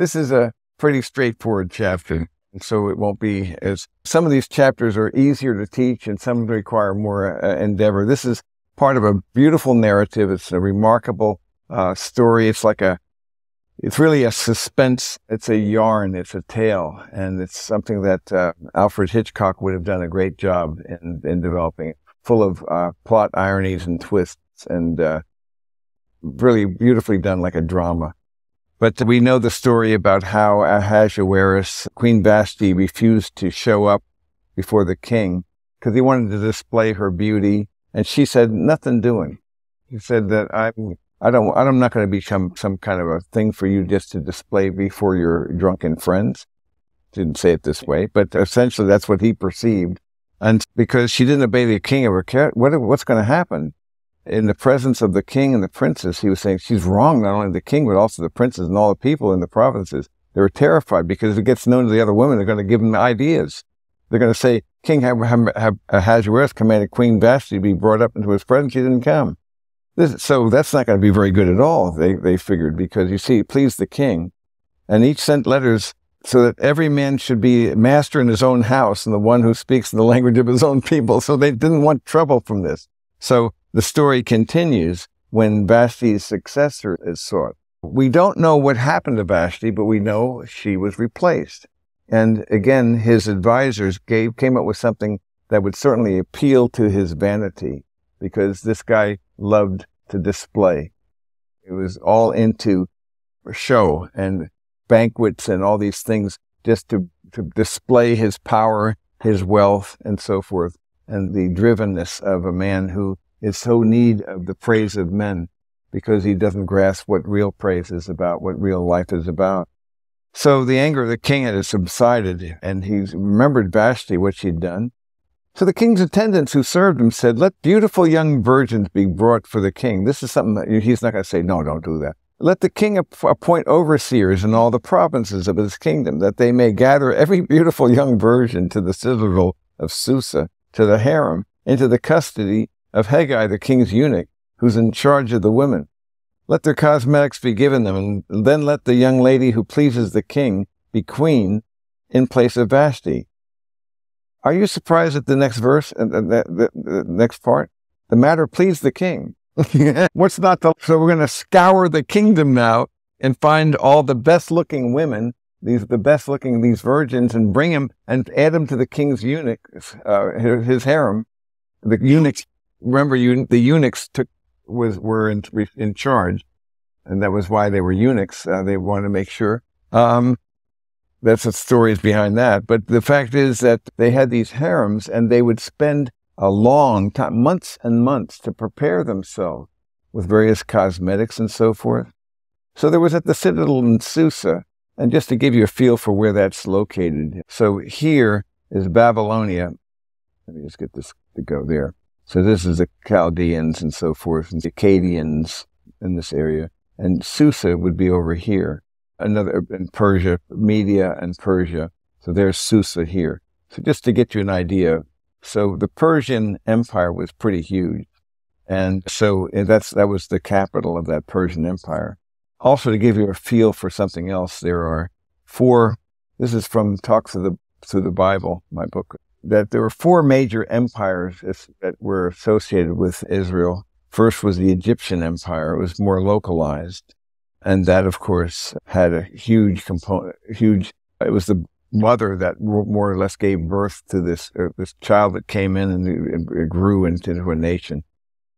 This is a pretty straightforward chapter, so it won't be as... Some of these chapters are easier to teach and some require more endeavor. This is part of a beautiful narrative. It's a remarkable story. It's really a suspense. It's a yarn. It's a tale. And it's something that Alfred Hitchcock would have done a great job in developing, full of plot ironies and twists, and really beautifully done like a drama. But we know the story about how Ahasuerus, Queen Vashti, refused to show up before the king because he wanted to display her beauty. And she said, nothing doing. He said that I'm not going to become some kind of a thing for you just to display before your drunken friends. Didn't say it this way, but essentially that's what he perceived. And because she didn't obey the king of her character, what's going to happen? In the presence of the king and the princes, he was saying she's wrong, not only the king, but also the princes and all the people in the provinces. They were terrified because if it gets known to the other women, they're going to give them ideas. They're going to say, King Ahasuerus commanded Queen Vashti to be brought up into his presence. She didn't come. So that's not going to be very good at all, they figured, because you see, it pleased the king. And each sent letters so that every man should be master in his own house and the one who speaks in the language of his own people. So they didn't want trouble from this. So the story continues when Vashti's successor is sought. We don't know what happened to Vashti, but we know she was replaced. And again, his advisors came up with something that would certainly appeal to his vanity, because this guy loved to display. It was all into show and banquets and all these things just to display his power, his wealth, and so forth, and the drivenness of a man who is so need of the praise of men because he doesn't grasp what real praise is about, what real life is about. So the anger of the king had subsided, and he remembered Vashti, what she'd done. So the king's attendants who served him said, let beautiful young virgins be brought for the king. This is something that he's not going to say, no, don't do that. Let the king appoint overseers in all the provinces of his kingdom, that they may gather every beautiful young virgin to the citadel of Susa, to the harem, into the custody of Haggai, the king's eunuch, who's in charge of the women. Let their cosmetics be given them, and then let the young lady who pleases the king be queen in place of Vashti. Are you surprised at the next verse, the next part? The matter pleased the king. What's not the... So we're going to scour the kingdom now and find all the best-looking women, these virgins, and bring them and add them to the king's eunuch, his harem. The eunuchs, remember, the eunuchs were in charge, and that was why they were eunuchs. They wanted to make sure. That's the stories behind that. But the fact is that they had these harems, and they would spend a long time, months and months, to prepare themselves with various cosmetics and so forth. So there was at the citadel in Susa, and just to give you a feel for where that's located. So here is Babylonia. Let me just get this to go there. So this is the Chaldeans and so forth, and the Akkadians in this area. And Susa would be over here. Another in Persia, Media and Persia. So there's Susa here. So just to get you an idea. So the Persian Empire was pretty huge. And so that was the capital of that Persian Empire. Also, to give you a feel for something else, there are this is from Talks Through the Bible, my book, that there were 4 major empires that were associated with Israel. First was the Egyptian Empire. It was more localized. And that, of course, had a huge component, it was the mother that more or less gave birth to this child that came in and grew into a nation.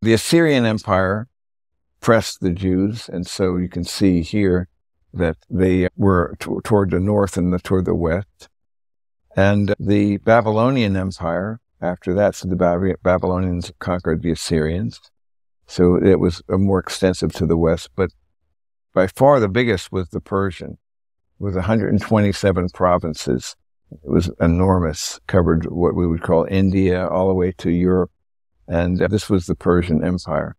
The Assyrian Empire pressed the Jews, and so you can see here that they were toward the north and toward the west. And the Babylonian Empire, after that, so the Babylonians conquered the Assyrians. So it was more extensive to the west, but by far the biggest was the Persian, with 127 provinces. It was enormous, covered what we would call India all the way to Europe, and this was the Persian Empire.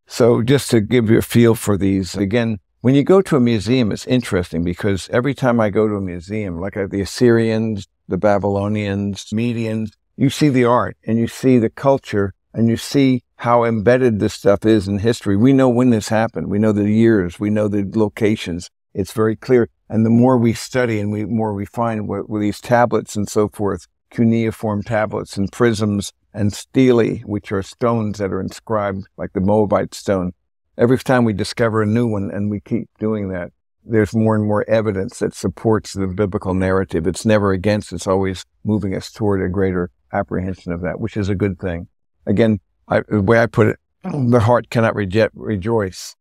So just to give you a feel for these, again, when you go to a museum, it's interesting because every time I go to a museum, like the Assyrians, the Babylonians, Medians, you see the art and you see the culture and you see how embedded this stuff is in history. We know when this happened. We know the years. We know the locations. It's very clear. And the more we study and more we find with these tablets and so forth, cuneiform tablets and prisms and stelae, which are stones that are inscribed like the Moabite stone. Every time we discover a new one, and we keep doing that, there's more and more evidence that supports the biblical narrative. It's never against, it's always moving us toward a greater apprehension of that, which is a good thing. Again, the way I put it, the heart cannot rejoice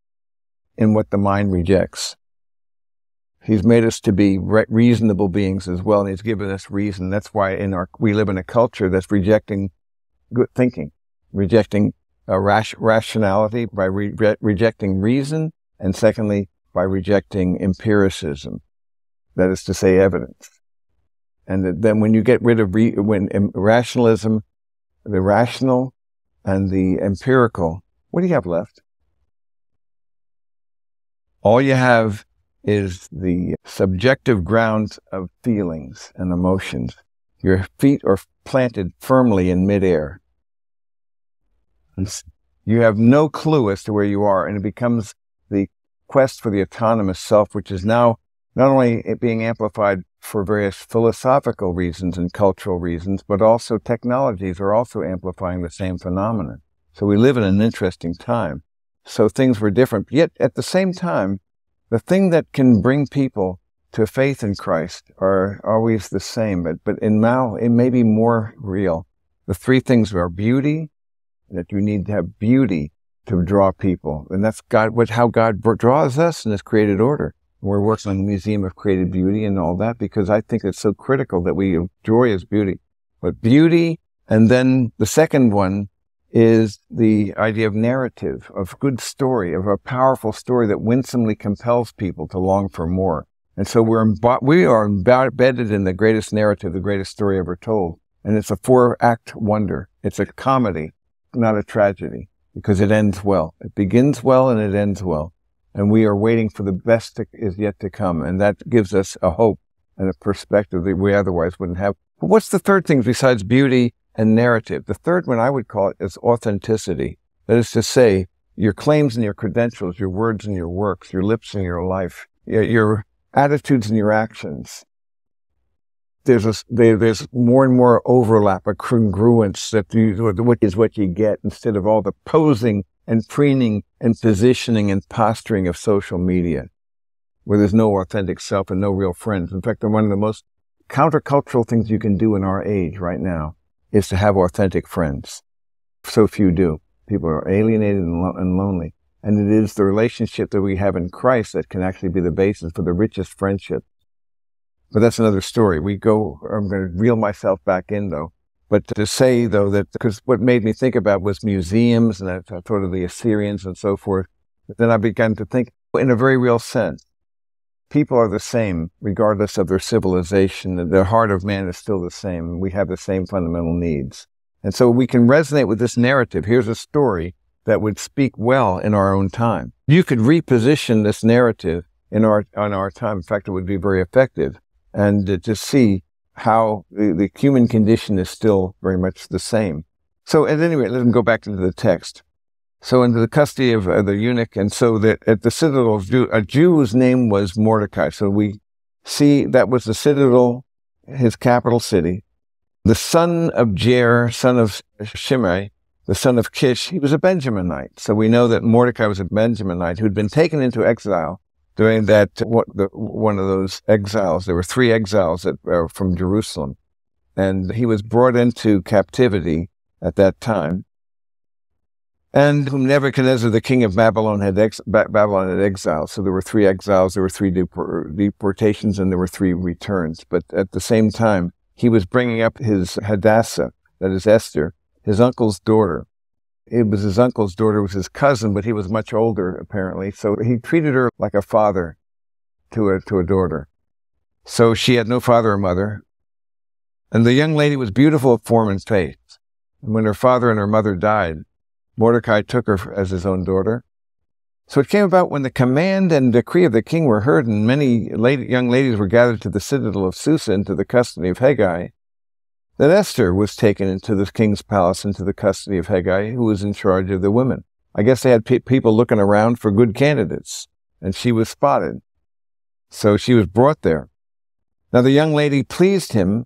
in what the mind rejects. He's made us to be reasonable beings as well, and he's given us reason. That's why we live in a culture that's rejecting good thinking, rejecting rationality by rejecting reason, and secondly, by rejecting empiricism, that is to say, evidence. And then when you get rid of rationalism, the rational and the empirical, what do you have left? All you have is the subjective grounds of feelings and emotions. Your feet are planted firmly in midair. You have no clue as to where you are, and it becomes the quest for the autonomous self, which is now not only being amplified for various philosophical reasons and cultural reasons, but also technologies are also amplifying the same phenomenon. So we live in an interesting time. So things were different. Yet at the same time, the thing that can bring people to faith in Christ are always the same, but now it may be more real. The three things are beauty, that you need to have beauty to draw people. And that's how God draws us in His created order. We're working on the Museum of Created Beauty and all that because I think it's so critical that we enjoy His beauty. But beauty, and then the second one is the idea of narrative, of good story, of a powerful story that winsomely compels people to long for more. And so we are embedded in the greatest narrative, the greatest story ever told. And it's a 4-act wonder. It's a comedy, not a tragedy, because it ends well. It begins well and it ends well. And we are waiting for the best that is yet to come. And that gives us a hope and a perspective that we otherwise wouldn't have. But what's the third thing besides beauty and narrative? The third one I would call it is authenticity. That is to say, your claims and your credentials, your words and your works, your lips and your life, your attitudes and your actions. There's more and more overlap, a congruence what is what you get instead of all the posing and preening and positioning and posturing of social media, where there's no authentic self and no real friends. In fact, one of the most countercultural things you can do in our age right now is to have authentic friends. So few do. People are alienated and lonely. And it is the relationship that we have in Christ that can actually be the basis for the richest friendship. But that's another story. I'm going to reel myself back in though. But to say though that, because what made me think about was museums, and I thought of the Assyrians and so forth. But then I began to think in a very real sense. People are the same, regardless of their civilization. The heart of man is still the same. We have the same fundamental needs. And so we can resonate with this narrative. Here's a story that would speak well in our own time. You could reposition this narrative on our time. In fact, it would be very effective. And to see how the human condition is still very much the same. So at any rate, let me go back into the text. So into the custody of the eunuch, and so that at the citadel, a Jew whose name was Mordecai. So we see that was the citadel, his capital city. The son of Jair, son of Shimei, the son of Kish, he was a Benjaminite. So we know that Mordecai was a Benjaminite who'd been taken into exile during one of those exiles. There were 3 exiles that from Jerusalem, and he was brought into captivity at that time. And whom Nebuchadnezzar, the king of Babylon, had exiled. So there were 3 exiles, there were 3 deportations, and there were 3 returns. But at the same time, he was bringing up his Hadassah, that is Esther, his uncle's daughter. It was his uncle's daughter, was his cousin, but he was much older, apparently. So he treated her like a father to a daughter. So she had no father or mother. And the young lady was beautiful of form and face. And when her father and her mother died, Mordecai took her as his own daughter. So it came about when the command and decree of the king were heard, and many young ladies were gathered to the citadel of Susa into the custody of Hegai, that Esther was taken into the king's palace into the custody of Hegai, who was in charge of the women. I guess they had people looking around for good candidates, and she was spotted. So she was brought there. Now the young lady pleased him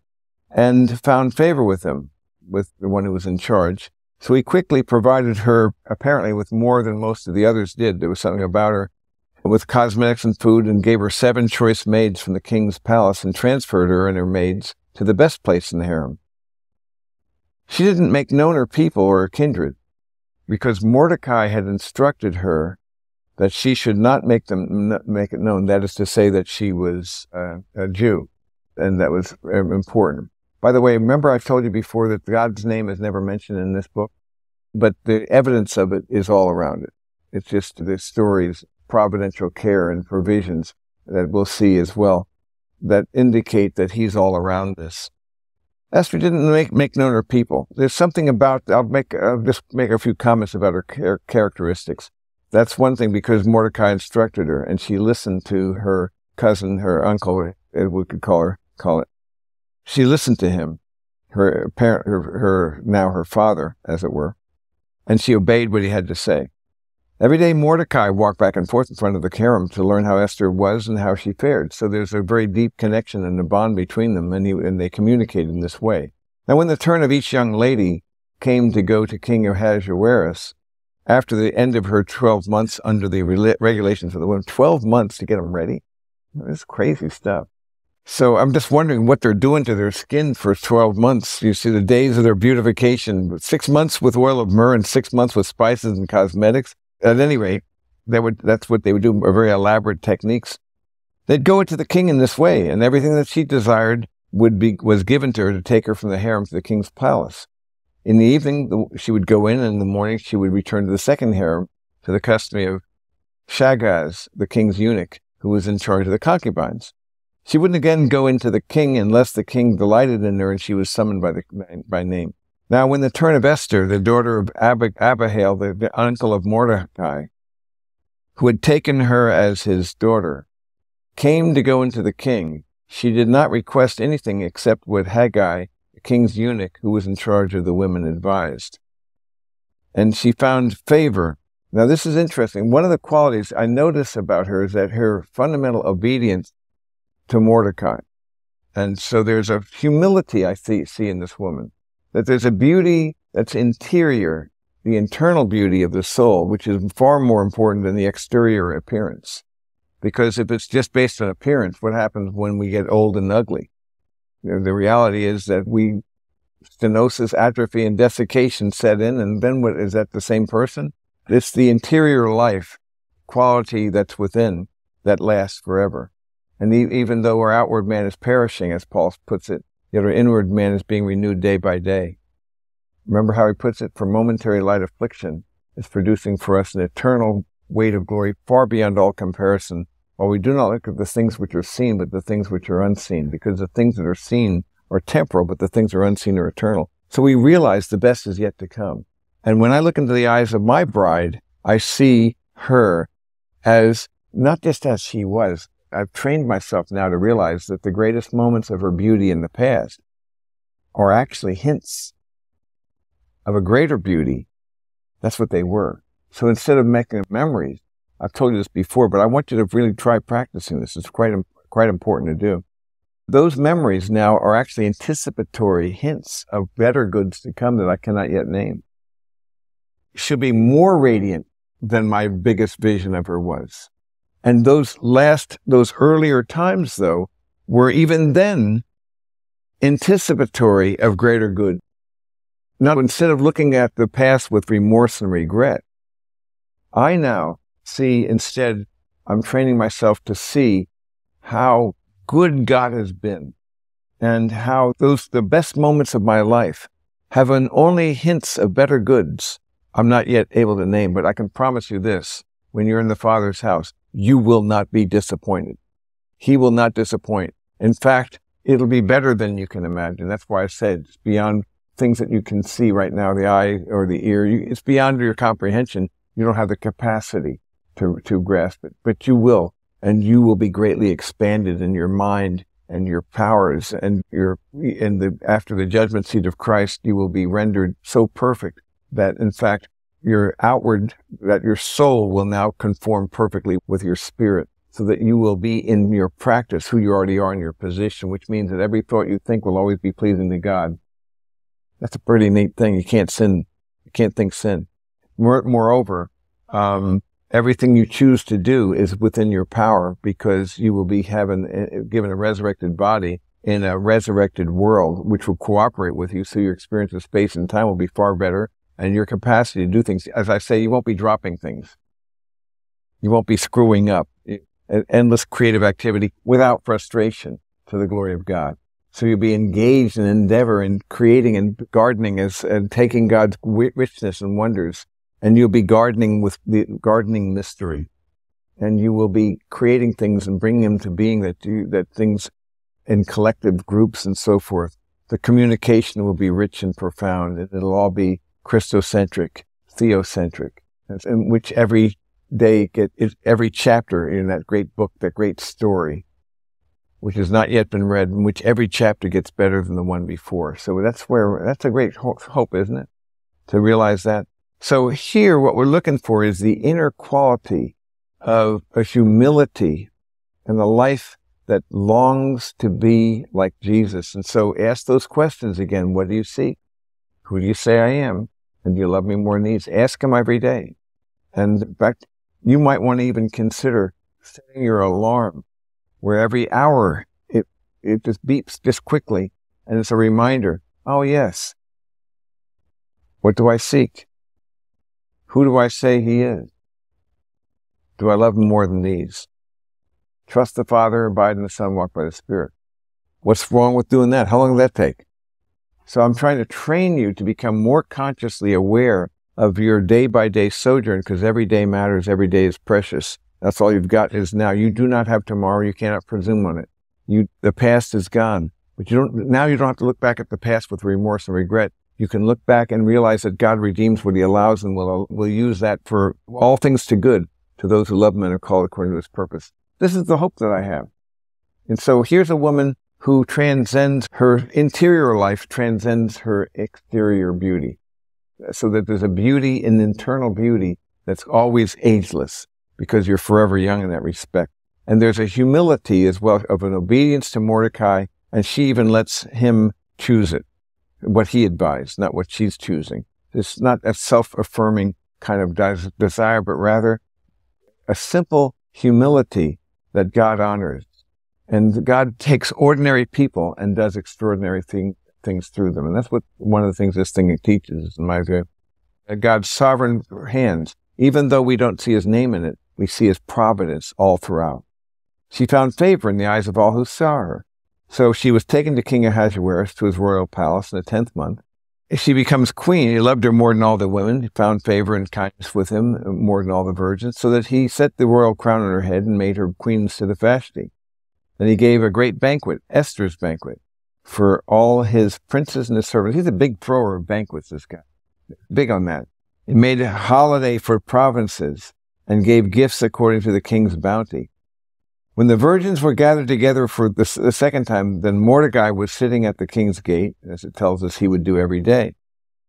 and found favor with him, with the one who was in charge. So he quickly provided her, apparently with more than most of the others did. There was something about her, with cosmetics and food, and gave her 7 choice maids from the king's palace and transferred her and her maids to the best place in the harem. She didn't make known her people or her kindred, because Mordecai had instructed her that she should not make it known. That is to say that she was a Jew, and that was important. By the way, remember I told you before that God's name is never mentioned in this book, but the evidence of it is all around it. It's just the stories, providential care and provisions that we'll see as well that indicate that he's all around this. Esther didn't make known her people. There's something about, I'll just make a few comments about her characteristics. That's one thing, because Mordecai instructed her, and she listened to her cousin, her uncle, we could call it. She listened to him, her parent, now her father, as it were, and she obeyed what he had to say. Every day Mordecai walked back and forth in front of the harem to learn how Esther was and how she fared. So there's a very deep connection and a bond between them, and they communicated in this way. Now when the turn of each young lady came to go to King Ahasuerus, after the end of her 12 months under the regulations of the women, 12 months to get them ready? This is crazy stuff. So I'm just wondering what they're doing to their skin for 12 months. You see the days of their beautification, 6 months with oil of myrrh and 6 months with spices and cosmetics. At any rate, that's what they would do, very elaborate techniques. They'd go into the king in this way, and everything that she desired was given to her to take her from the harem to the king's palace. In the evening, she would go in, and in the morning she would return to the second harem, to the custody of Shaggaz, the king's eunuch, who was in charge of the concubines. She wouldn't again go into the king unless the king delighted in her and she was summoned by name. Now, when the turn of Esther, the daughter of Abihail, the uncle of Mordecai, who had taken her as his daughter, came to go into the king, she did not request anything except what Haggai, the king's eunuch, who was in charge of the women, advised. And she found favor. Now, this is interesting. One of the qualities I notice about her is that her fundamental obedience to Mordecai. And so there's a humility I see in this woman, that there's a beauty that's interior, the internal beauty of the soul, which is far more important than the exterior appearance. Because if it's just based on appearance, what happens when we get old and ugly? The reality is that stenosis, atrophy, and desiccation set in, and then what, is that the same person? It's the interior life quality that's within that lasts forever. And even though our outward man is perishing, as Paul puts it, yet our inward man is being renewed day by day. Remember how he puts it? For momentary light affliction is producing for us an eternal weight of glory far beyond all comparison, while we do not look at the things which are seen, but the things which are unseen, because the things that are seen are temporal, but the things that are unseen are eternal. So we realize the best is yet to come. And when I look into the eyes of my bride, I see her as, not just as she was. I've trained myself now to realize that the greatest moments of her beauty in the past are actually hints of a greater beauty. That's what they were. So instead of making memories, I've told you this before, but I want you to really try practicing this. It's quite important to do. Those memories now are actually anticipatory hints of better goods to come that I cannot yet name. She'll be more radiant than my biggest vision of her was. And those earlier times, though, were even then anticipatory of greater good. Now, instead of looking at the past with remorse and regret, I now see, instead, I'm training myself to see how good God has been and how the best moments of my life have only hints of better goods I'm not yet able to name, but I can promise you this: when you're in the Father's house, you will not be disappointed. He will not disappoint. In fact, it'll be better than you can imagine. That's why I said it's beyond things that you can see right now, the eye or the ear. It's beyond your comprehension. You don't have the capacity to grasp it, but you will, and you will be greatly expanded in your mind and your powers, and after the judgment seat of Christ, you will be rendered so perfect that, in fact, your soul will now conform perfectly with your spirit. so that you will be in your practice who you already are in your position, which means that every thought you think will always be pleasing to God. That's a pretty neat thing. You can't sin. You can't think sin. Moreover, everything you choose to do is within your power, because you will be given a resurrected body in a resurrected world, which will cooperate with you. So your experience of space and time will be far better, and your capacity to do things. As I say, you won't be dropping things. You won't be screwing up. Endless creative activity without frustration, to the glory of God. So you'll be engaged in endeavor in creating and gardening and taking God's richness and wonders. And you'll be gardening with the gardening mystery. And you will be creating things and bringing them to being, that things in collective groups and so forth. The communication will be rich and profound, and it'll all be Christocentric, theocentric, in which every chapter in that great book, that great story, which has not yet been read, in which every chapter gets better than the one before. So that's a great hope, isn't it? To realize that. So here, what we're looking for is the inner quality of a humility and a life that longs to be like Jesus. And so ask those questions again. What do you seek? Who do you say I am? And do you love me more than these? Ask him every day. And in fact, you might want to even consider setting your alarm where every hour it just beeps just quickly, and it's a reminder. Oh yes. What do I seek? Who do I say he is? Do I love him more than these? Trust the Father, abide in the Son, walk by the Spirit. What's wrong with doing that? How long will that take? So I'm trying to train you to become more consciously aware of your day-by-day sojourn, because every day matters, every day is precious. That's all you've got is now. You do not have tomorrow. You cannot presume on it. The past is gone. But now you don't have to look back at the past with remorse and regret. You can look back and realize that God redeems what he allows, and will use that for all things to good to those who love him and are called according to his purpose. This is the hope that I have. And so here's a woman who transcends her interior life, transcends her exterior beauty. So that there's a beauty, an internal beauty that's always ageless, because you're forever young in that respect. And there's a humility as well of an obedience to Mordecai, and she even lets him choose it, what he advised, not what she's choosing. It's not a self-affirming kind of desire, but rather a simple humility that God honors. And God takes ordinary people and does extraordinary things through them. And that's one of the things this thing teaches, in my view. God's sovereign hands, even though we don't see his name in it, we see his providence all throughout. She found favor in the eyes of all who saw her. So she was taken to King Ahasuerus to his royal palace in the 10th month. She becomes queen. He loved her more than all the women. He found favor and kindness with him more than all the virgins, so that he set the royal crown on her head and made her queen instead of Vashti. Then he gave a great banquet, Esther's banquet, for all his princes and his servants. He's a big thrower of banquets, this guy. Big on that. He made a holiday for provinces and gave gifts according to the king's bounty. When the virgins were gathered together for the second time, then Mordecai was sitting at the king's gate, as it tells us he would do every day.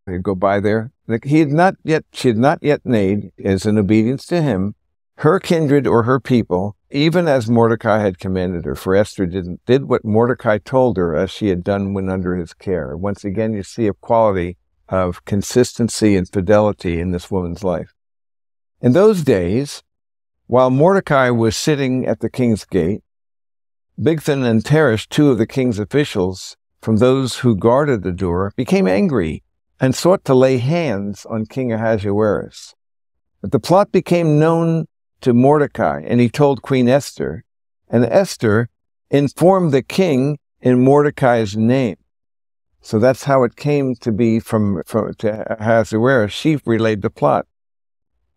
He'd go by there. She had not yet made, as in obedience to him, her kindred or her people, even as Mordecai had commanded her. For Esther did what Mordecai told her, as she had done when under his care. Once again, you see a quality of consistency and fidelity in this woman's life. In those days, while Mordecai was sitting at the king's gate, Bigthan and Teresh, two of the king's officials, from those who guarded the door, became angry and sought to lay hands on King Ahasuerus. But the plot became known to Mordecai, and he told Queen Esther, and Esther informed the king in Mordecai's name. So that's how it came to be to Ahasuerus. She relayed the plot.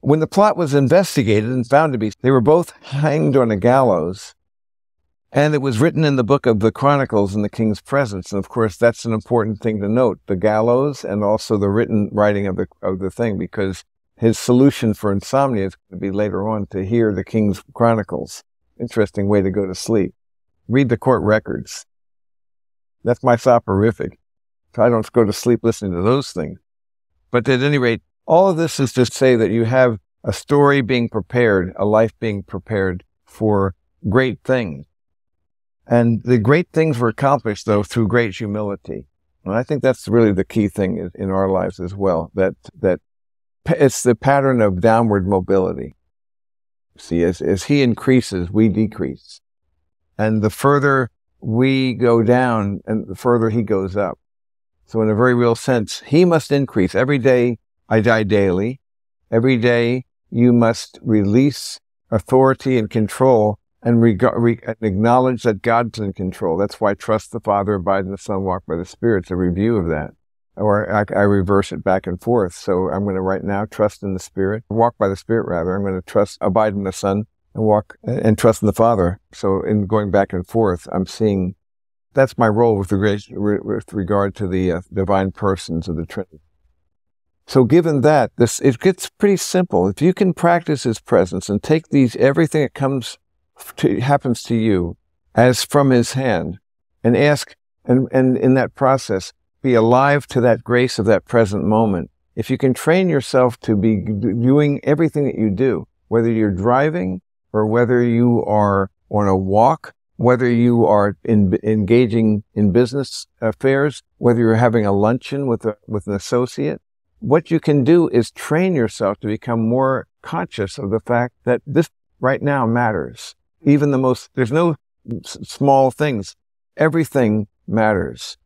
When the plot was investigated and found to be, they were both hanged on a gallows, and it was written in the book of the Chronicles in the king's presence. And of course, that's an important thing to note, the gallows and also the written writing of the thing, because his solution for insomnia is going to be later on to hear the king's chronicles. Interesting way to go to sleep. Read the court records. That's my soporific. I don't go to sleep listening to those things. But at any rate, all of this is to say that you have a story being prepared, a life being prepared for great things. And the great things were accomplished, though, through great humility. And I think that's really the key thing in our lives as well, that it's the pattern of downward mobility. See, as he increases, we decrease. And the further we go down, and the further he goes up. So in a very real sense, he must increase. Every day I die daily. Every day you must release authority and control and acknowledge that God's in control. That's why trust the Father, abide in the Son, walk by the Spirit. It's a review of that. Or I reverse it back and forth. So I'm going to right now trust in the Spirit, walk by the Spirit rather. I'm going to abide in the Son and walk and trust in the Father. So in going back and forth, I'm seeing that's my role with regard to the divine persons of the Trinity. So given that, it gets pretty simple. If you can practice his presence and take everything that happens to you as from his hand, and ask, and in that process, be alive to that grace of that present moment. If you can train yourself to be doing everything that you do, whether you're driving or whether you are on a walk, whether you are engaging in business affairs, whether you're having a luncheon with an associate, what you can do is train yourself to become more conscious of the fact that this right now matters. There's no small things. Everything matters.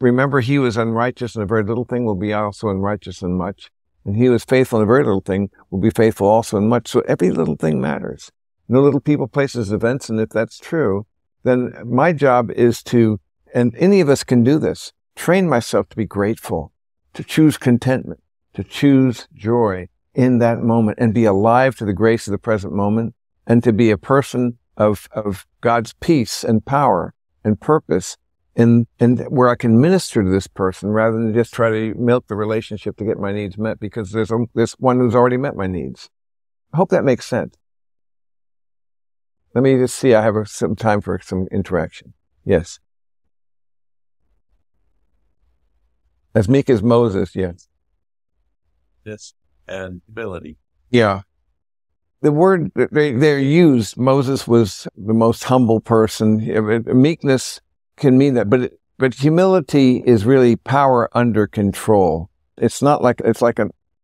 Remember, he was unrighteous in a very little thing, will be also unrighteous in much. And he was faithful in a very little thing, will be faithful also in much. So every little thing matters. No little people, places, events. And if that's true, then my job is and any of us can do this, train myself to be grateful, to choose contentment, to choose joy in that moment and be alive to the grace of the present moment and to be a person of God's peace and power and purpose and where I can minister to this person rather than just try to milk the relationship to get my needs met because there's one who's already met my needs. I hope that makes sense. Let me just see. I have some time for some interaction. Yes. As meek as Moses, yes. Yes, and humility. Yeah. The word they're used, Moses was the most humble person. Meekness can mean that, but humility is really power under control. It's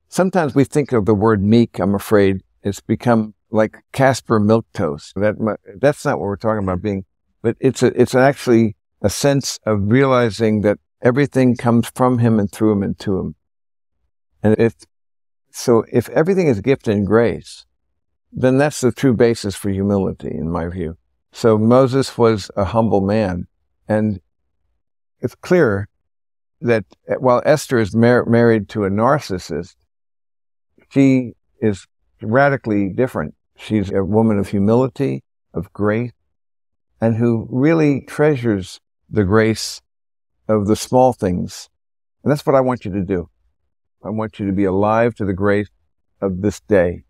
sometimes we think of the word meek, I'm afraid, it's become like Casper milquetoast. That's not what we're talking about being, but it's actually a sense of realizing that everything comes from him and through him and to him. And if everything is gift and grace, then that's the true basis for humility, in my view. So Moses was a humble man. And it's clear that while Esther is married to a narcissist, she is radically different. She's a woman of humility, of grace, and who really treasures the grace of the small things. And that's what I want you to do. I want you to be alive to the grace of this day.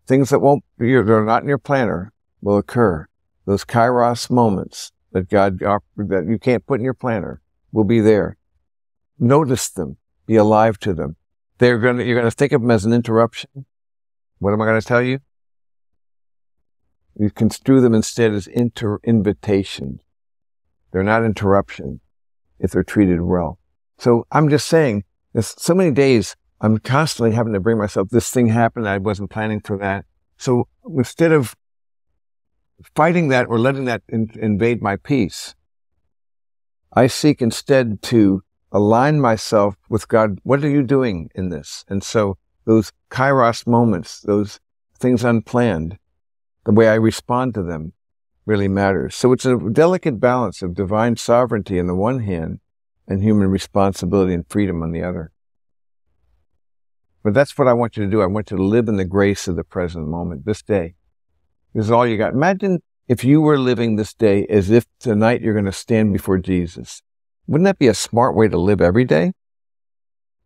Things that they're not in your planner will occur. Those kairos moments that that you can't put in your planner will be there. Notice them. Be alive to them. You're going to think of them as an interruption. What am I going to tell you? You construe them instead as invitations. They're not interruptions if they're treated well. So I'm just saying, there's so many days I'm constantly having to bring myself, this thing happened, I wasn't planning for that. So instead of fighting that or letting that invade my peace, I seek instead to align myself with God. What are you doing in this? And so those kairos moments, those things unplanned, the way I respond to them really matters. So it's a delicate balance of divine sovereignty on the one hand and human responsibility and freedom on the other. But that's what I want you to do. I want you to live in the grace of the present moment, this day. This is all you got. Imagine if you were living this day as if tonight you're going to stand before Jesus. Wouldn't that be a smart way to live every day?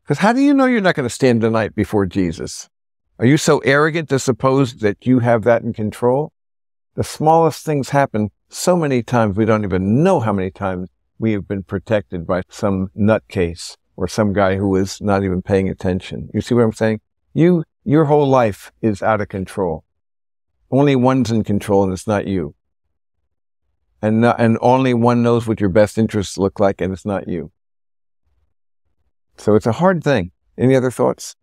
Because how do you know you're not going to stand tonight before Jesus? Are you so arrogant to suppose that you have that in control? The smallest things happen so many times we don't even know how many times we have been protected by some nutcase or some guy who is not even paying attention. You see what I'm saying? Your whole life is out of control. only one's in control, and it's not you. And only one knows what your best interests look like, and it's not you. So it's a hard thing. Any other thoughts?